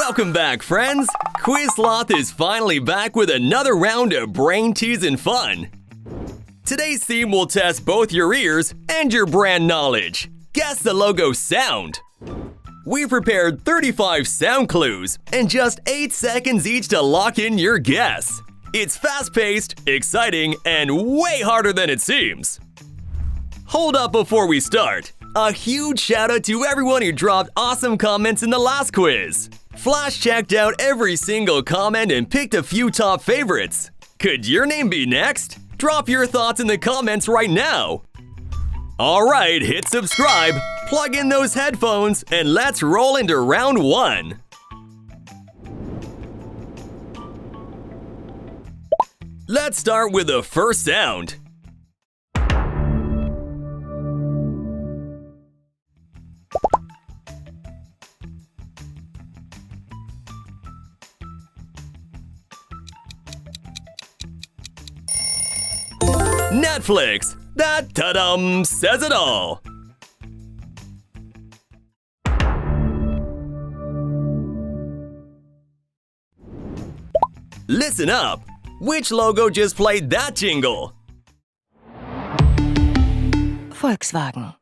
Welcome back, friends! Quiz Sloth is finally back with another round of brain tease and fun. Today's theme will test both your ears and your brand knowledge. Guess the logo sound. We prepared 35 sound clues and just 8 seconds each to lock in your guess. It's fast-paced, exciting, and way harder than it seems. Hold up before we start. A huge shout out to everyone who dropped awesome comments in the last quiz. Flash checked out every single comment and picked a few top favorites. Could your name be next? Drop your thoughts in the comments right now. Alright, hit subscribe, plug in those headphones, and let's roll into round 1. Let's start with the first sound. Netflix! That ta-dum says it all! Listen up! Which logo just played that jingle? Volkswagen.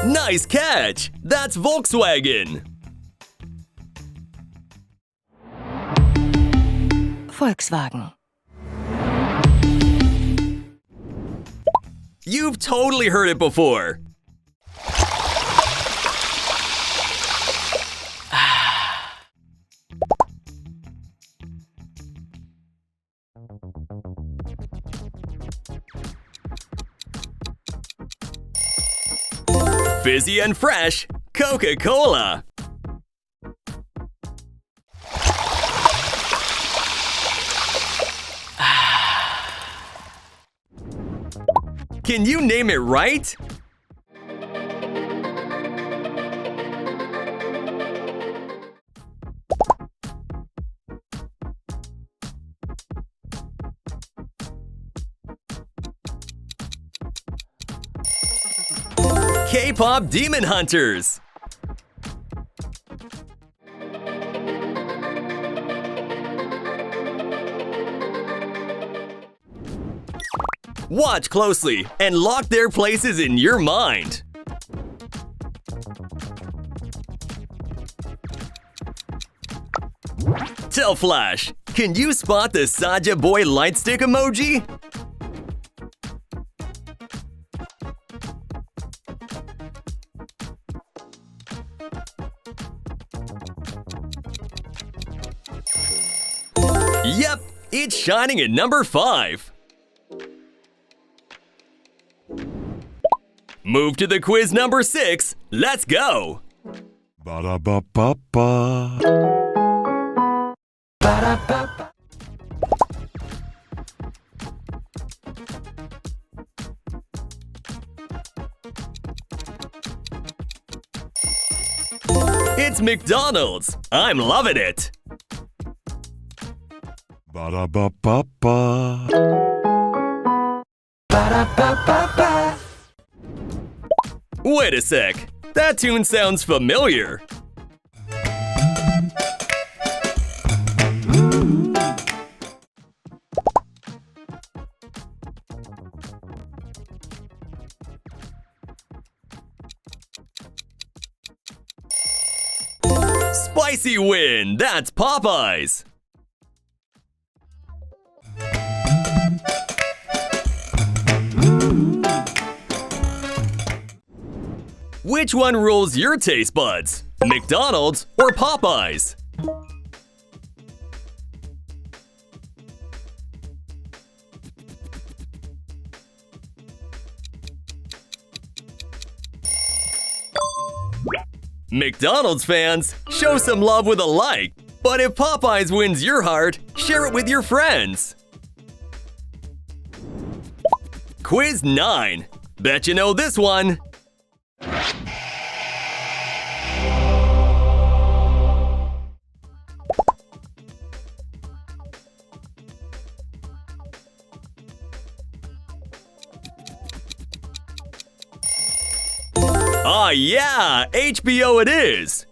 Nice catch! That's Volkswagen! Volkswagen. You've totally heard it before. Fizzy and fresh, Coca-Cola. Can you name it right? K-pop Demon Hunters. Watch closely and lock their places in your mind. Tell Flash, can you spot the Saja Boy light stick emoji? Yep, it's shining at number 5. Move to the quiz number 6. Let's go! Ba-da-ba-ba-ba. Ba-da-ba-ba. It's McDonald's. I'm loving it. Ba-da-ba-ba-ba. Ba-da-ba-ba-ba. Wait a sec. That tune sounds familiar. Spicy win! That's Popeyes! Which one rules your taste buds? McDonald's or Popeyes? McDonald's fans, show some love with a like. But if Popeyes wins your heart, share it with your friends. Quiz 9. Bet you know this one. Aw, yeah, HBO it is.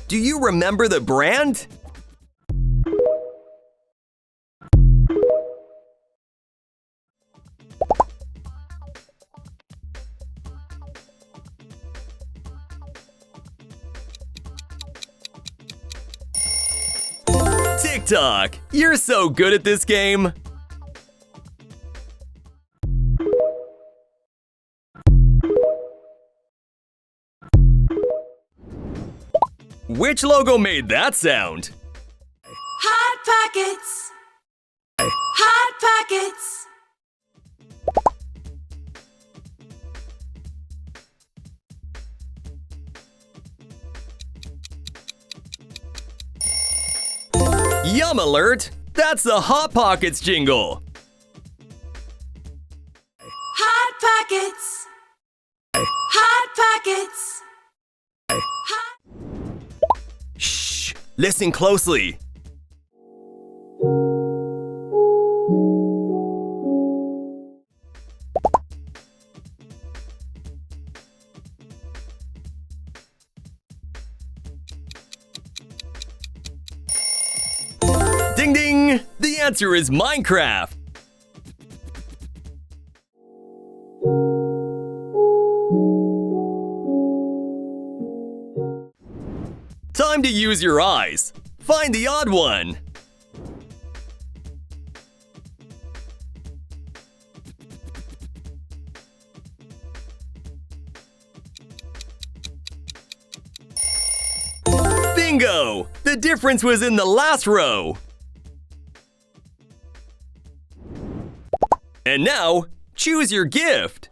Do you remember the brand? TikTok, you're so good at this game. Which logo made that sound? Hot Pockets! Hot Pockets! Yum alert! That's the Hot Pockets jingle. Hot Pockets! Hot Pockets! Shh! Listen closely. Ding ding! The answer is Minecraft. Time to use your eyes. Find the odd one. Bingo! The difference was in the last row. And now, choose your gift.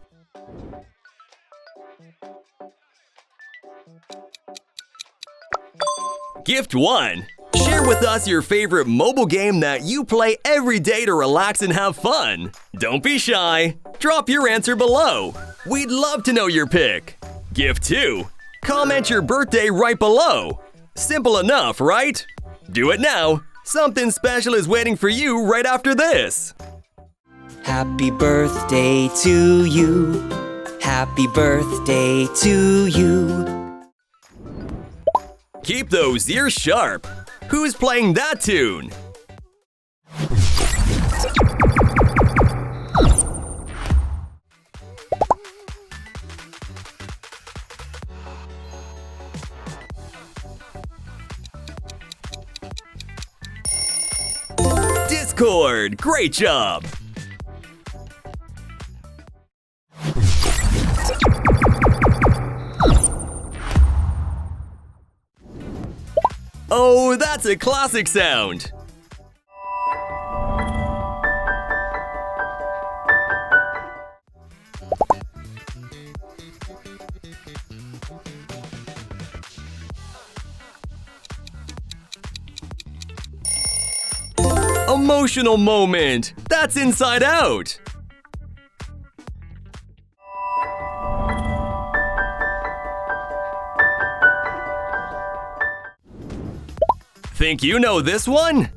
Gift 1. Share with us your favorite mobile game that you play every day to relax and have fun. Don't be shy. Drop your answer below. We'd love to know your pick. Gift 2. Comment your birthday right below. Simple enough, right? Do it now. Something special is waiting for you right after this. Happy birthday to you. Happy birthday to you. Keep those ears sharp. Who's playing that tune? Discord, great job! Oh, that's a classic sound! Emotional moment! That's Inside Out! Think you know this one?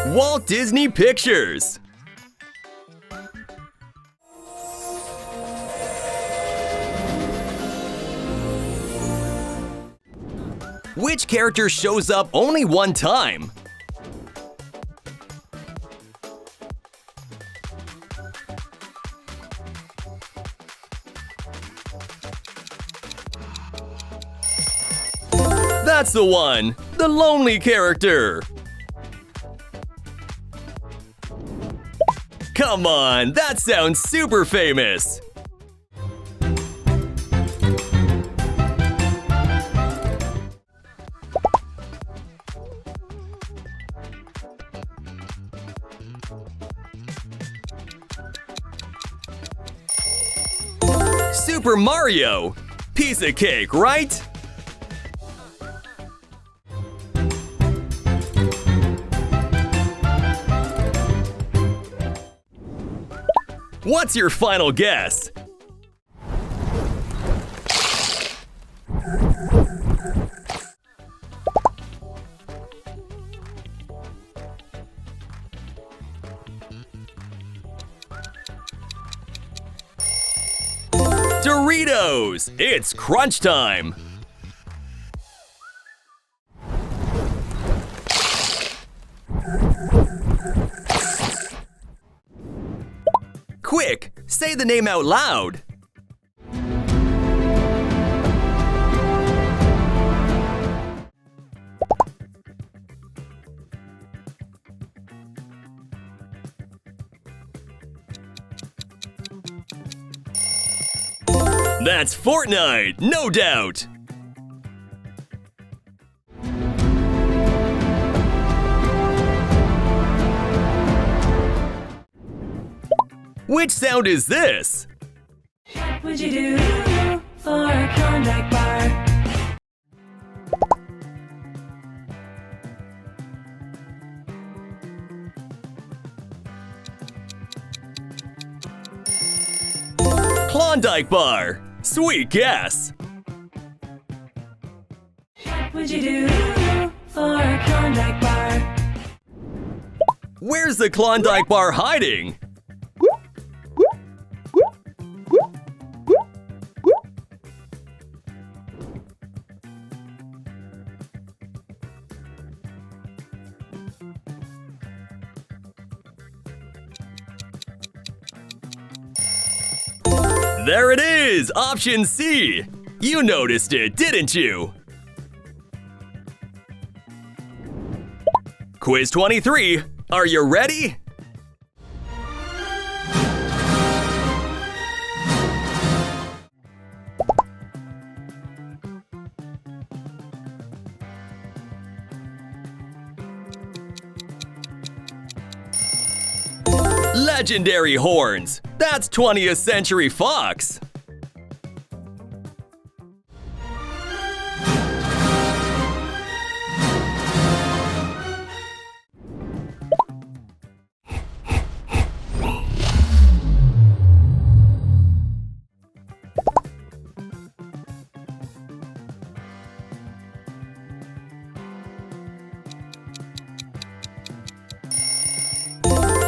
Walt Disney Pictures. Which character shows up only one time? That's the one! The lonely character! Come on, that sounds super famous! Super Mario! Piece of cake, right? What's your final guess? Doritos! It's crunch time! Quick! Say the name out loud! That's Fortnite, no doubt! Which sound is this? What would you do for a Klondike bar? Klondike bar! Sweet guess! What would you do for a Klondike bar? Where's the Klondike bar hiding? There it is! Option C! You noticed it, didn't you? Quiz 23. Are you ready? Legendary horns! That's 20th Century Fox!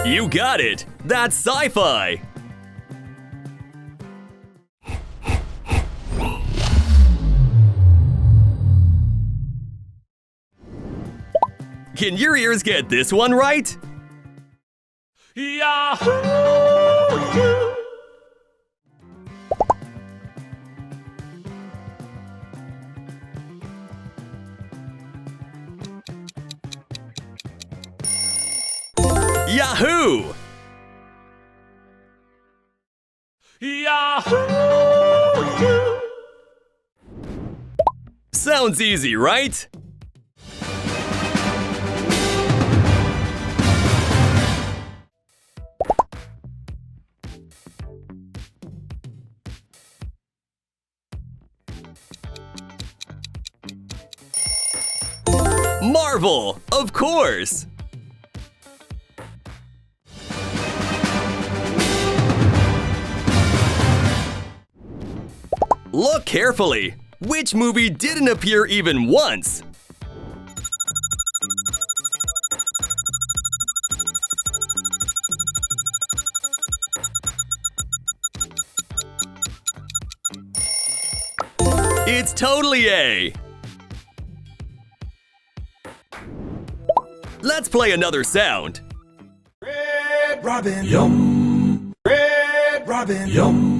You got it! That's sci-fi! Can your ears get this one right? Yahoo! Yahoo! Yahoo! Sounds easy, right? Marvel, of course! Look carefully. Which movie didn't appear even once? It's totally A. Let's play another sound. Red Robin, yum. Red Robin, yum.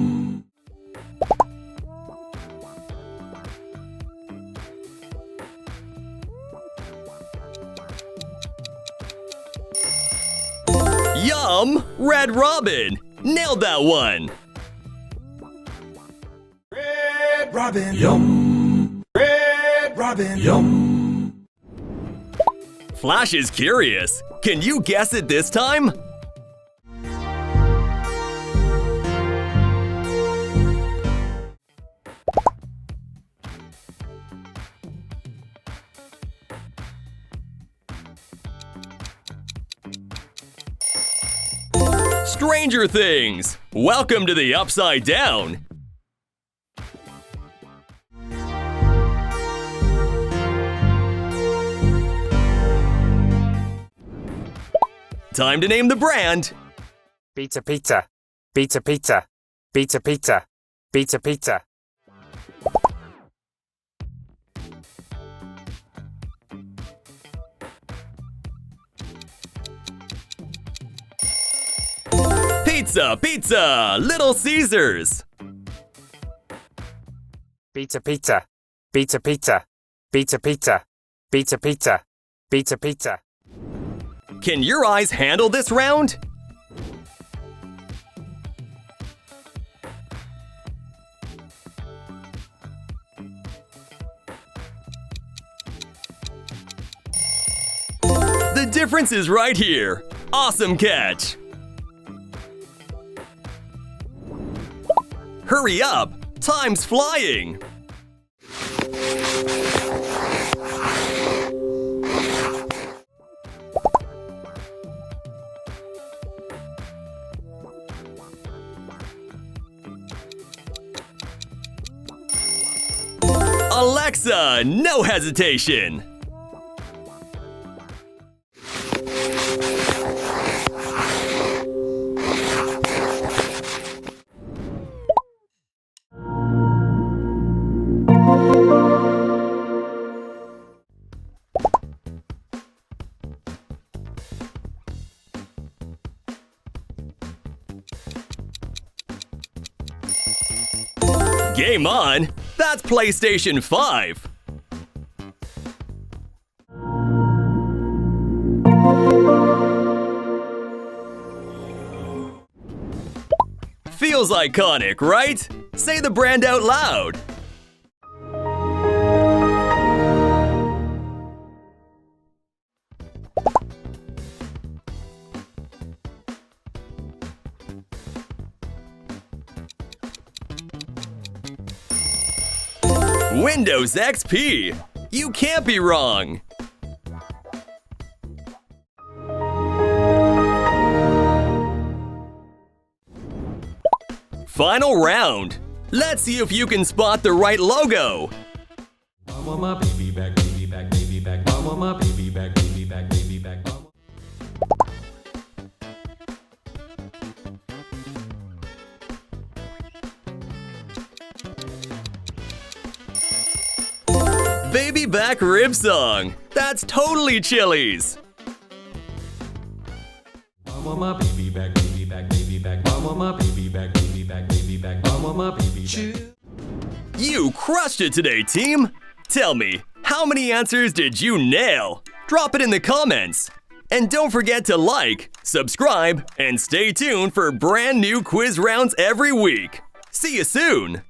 Yum! Red Robin! Nailed that one! Red Robin, yum. Red Robin, yum. Flash is curious. Can you guess it this time? Stranger Things. Welcome to the Upside Down. Time to name the brand. Pizza pizza. Pizza pizza. Pizza pizza. Pizza pizza. Pizza, pizza, Little Caesars. Pizza pizza. Pizza pizza. Pizza pizza. Pizza pizza. Pizza pizza. Can your eyes handle this round? The difference is right here. Awesome catch. Hurry up! Time's flying! Alexa, no hesitation! Game on! That's PlayStation 5! Feels iconic, right? Say the brand out loud! Windows XP! You can't be wrong! Final round! Let's see if you can spot the right logo! Mama, my baby back, baby back, baby back. Mama, my baby back, baby back, baby back. Mama. Baby back rib song! That's totally Chili's! Mama, my baby back, baby back, baby back. Mama, my baby back, baby back, baby back. Mama, my baby back. You crushed it today, team! Tell me, how many answers did you nail? Drop it in the comments! And don't forget to like, subscribe, and stay tuned for brand new quiz rounds every week. See you soon!